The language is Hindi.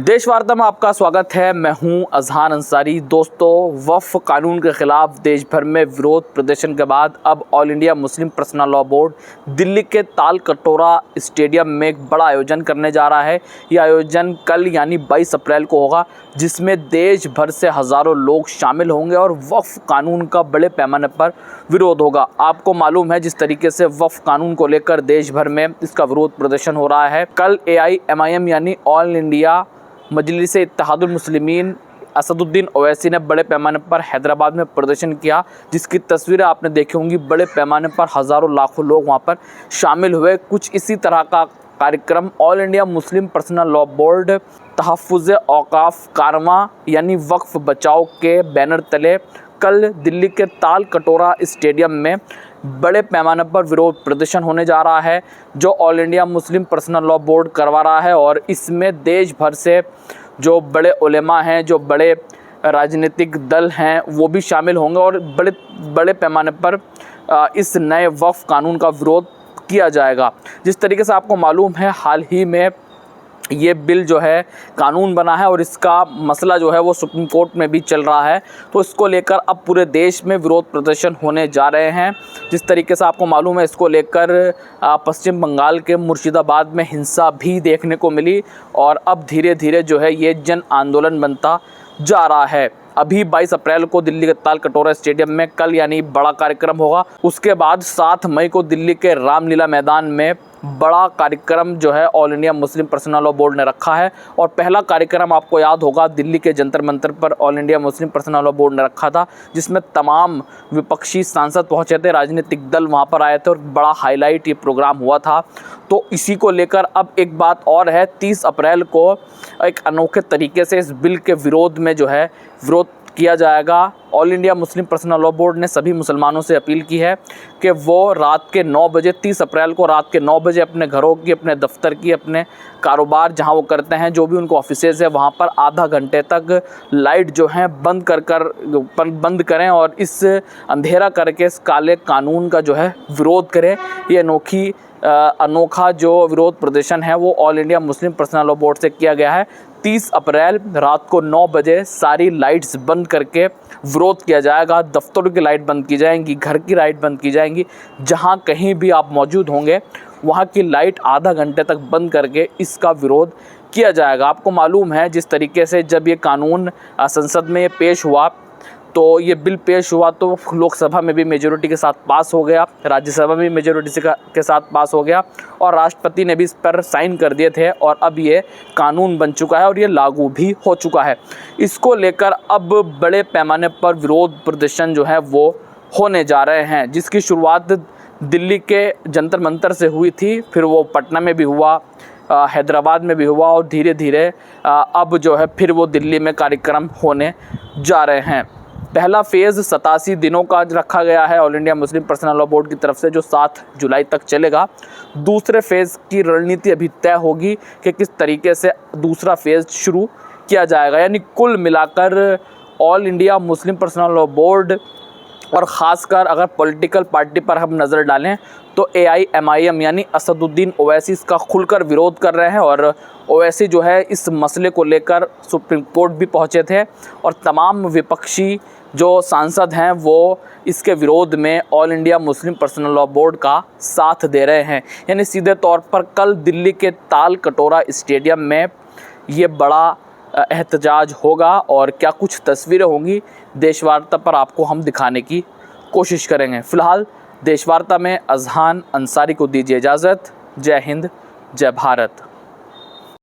देश वार्ता में आपका स्वागत है। मैं हूं अजहान अंसारी। दोस्तों, वक्फ कानून के खिलाफ देश भर में विरोध प्रदर्शन के बाद अब all India Muslim personal law board Delhi के ताल कटोरा स्टेडियम में एक बड़ा आयोजन करने जा रहा है। यह आयोजन कल यानी 22 अप्रैल को होगा, जिसमें देश भर से हज़ारों लोग शामिल होंगे और वक्फ कानून का बड़े पैमाने पर विरोध होगा। आपको मालूम है जिस तरीके से वक्फ कानून को लेकर देश भर में इसका विरोध प्रदर्शन हो रहा है। कल AIMIM यानी ऑल इंडिया मजलिस इत्तेहादुल मुस्लिमीन असदुद्दीन ओवैसी ने बड़े पैमाने पर हैदराबाद में प्रदर्शन किया, जिसकी तस्वीरें आपने देखी होंगी। बड़े पैमाने पर हज़ारों लाखों लोग वहां पर शामिल हुए। कुछ इसी तरह का कार्यक्रम all India Muslim personal law board तहफ़्फ़ुज़ औक़ाफ़ कारवां यानी वक्फ बचाओ के बैनर तले कल दिल्ली के ताल कटोरा स्टेडियम में बड़े पैमाने पर विरोध प्रदर्शन होने जा रहा है, जो all India Muslim personal law board करवा रहा है। और इसमें देश भर से जो बड़े उलेमा हैं, जो बड़े राजनीतिक दल हैं, वो भी शामिल होंगे और बड़े पैमाने पर इस नए वक्फ कानून का विरोध किया जाएगा। जिस तरीके से आपको मालूम है, हाल ही में ये बिल जो है कानून बना है और इसका मसला जो है वो सुप्रीम कोर्ट में भी चल रहा है। तो इसको लेकर अब पूरे देश में विरोध प्रदर्शन होने जा रहे हैं। जिस तरीके से आपको मालूम है, इसको लेकर पश्चिम बंगाल के मुर्शिदाबाद में हिंसा भी देखने को मिली और अब धीरे धीरे जो है ये जन आंदोलन बनता जा रहा है। अभी 22 अप्रैल को दिल्ली के ताल कटोरा स्टेडियम में कल यानी बड़ा कार्यक्रम होगा। उसके बाद 7 मई को दिल्ली के रामलीला मैदान में बड़ा कार्यक्रम जो है all India Muslim personal law board ने रखा है। और पहला कार्यक्रम आपको याद होगा, दिल्ली के जंतर मंतर पर all India Muslim personal law board ने रखा था, जिसमें तमाम विपक्षी सांसद पहुंचे थे, राजनीतिक दल वहां पर आए थे और बड़ा हाईलाइट ये प्रोग्राम हुआ था। तो इसी को लेकर अब एक बात और है, 30 अप्रैल को एक अनोखे तरीके से इस बिल के विरोध में जो है विरोध किया जाएगा। All India Muslim personal law board ने सभी मुसलमानों से अपील की है कि वो रात के 9 बजे 30 अप्रैल को रात के 9 बजे अपने घरों की, अपने दफ्तर की, अपने कारोबार जहां वो करते हैं, जो भी उनको ऑफिसेज है, वहां पर आधा घंटे तक लाइट जो है बंद करें और इस अंधेरा करके इस काले कानून का जो है विरोध करें। ये अनोखा जो विरोध प्रदर्शन है वो all India Muslim personal law board से किया गया है। 30 अप्रैल रात को 9 बजे सारी लाइट्स बंद करके विरोध किया जाएगा। दफ्तरों की लाइट बंद की जाएंगी, घर की लाइट बंद की जाएंगी, जहां कहीं भी आप मौजूद होंगे वहां की लाइट आधा घंटे तक बंद करके इसका विरोध किया जाएगा। आपको मालूम है जिस तरीके से जब ये कानून संसद में पेश हुआ, तो ये बिल पेश हुआ तो लोकसभा में भी मेजॉरिटी के साथ पास हो गया, राज्यसभा में भी मेजॉरिटी के साथ पास हो गया और राष्ट्रपति ने भी इस पर साइन कर दिए थे और अब ये कानून बन चुका है और ये लागू भी हो चुका है। इसको लेकर अब बड़े पैमाने पर विरोध प्रदर्शन जो है वो होने जा रहे हैं, जिसकी शुरुआत दिल्ली के जंतर मंतर से हुई थी, फिर वो पटना में भी हुआ, हैदराबाद में भी हुआ और धीरे धीरे अब जो है फिर वो दिल्ली में कार्यक्रम होने जा रहे हैं। पहला फेज़ 87 दिनों का रखा गया है all India Muslim personal law board की तरफ से, जो 7 जुलाई तक चलेगा। दूसरे फेज़ की रणनीति अभी तय होगी कि किस तरीके से दूसरा फेज़ शुरू किया जाएगा। यानी कुल मिलाकर all India Muslim personal law board और ख़ासकर अगर पॉलिटिकल पार्टी पर हम नज़र डालें तो AIMIM यानी असदुद्दीन ओवैसी इसका खुलकर विरोध कर रहे हैं और ओवैसी जो है इस मसले को लेकर सुप्रीम कोर्ट भी पहुंचे थे और तमाम विपक्षी जो सांसद हैं वो इसके विरोध में all India Muslim personal law board का साथ दे रहे हैं। यानी सीधे तौर पर कल दिल्ली के ताल कटोरा स्टेडियम में ये बड़ा एहतजाज होगा और क्या कुछ तस्वीरें होंगी देशवार्ता पर आपको हम दिखाने की कोशिश करेंगे। फ़िलहाल देशवार्ता में अजहान अंसारी को दीजिए इजाज़त। जय हिंद, जय भारत।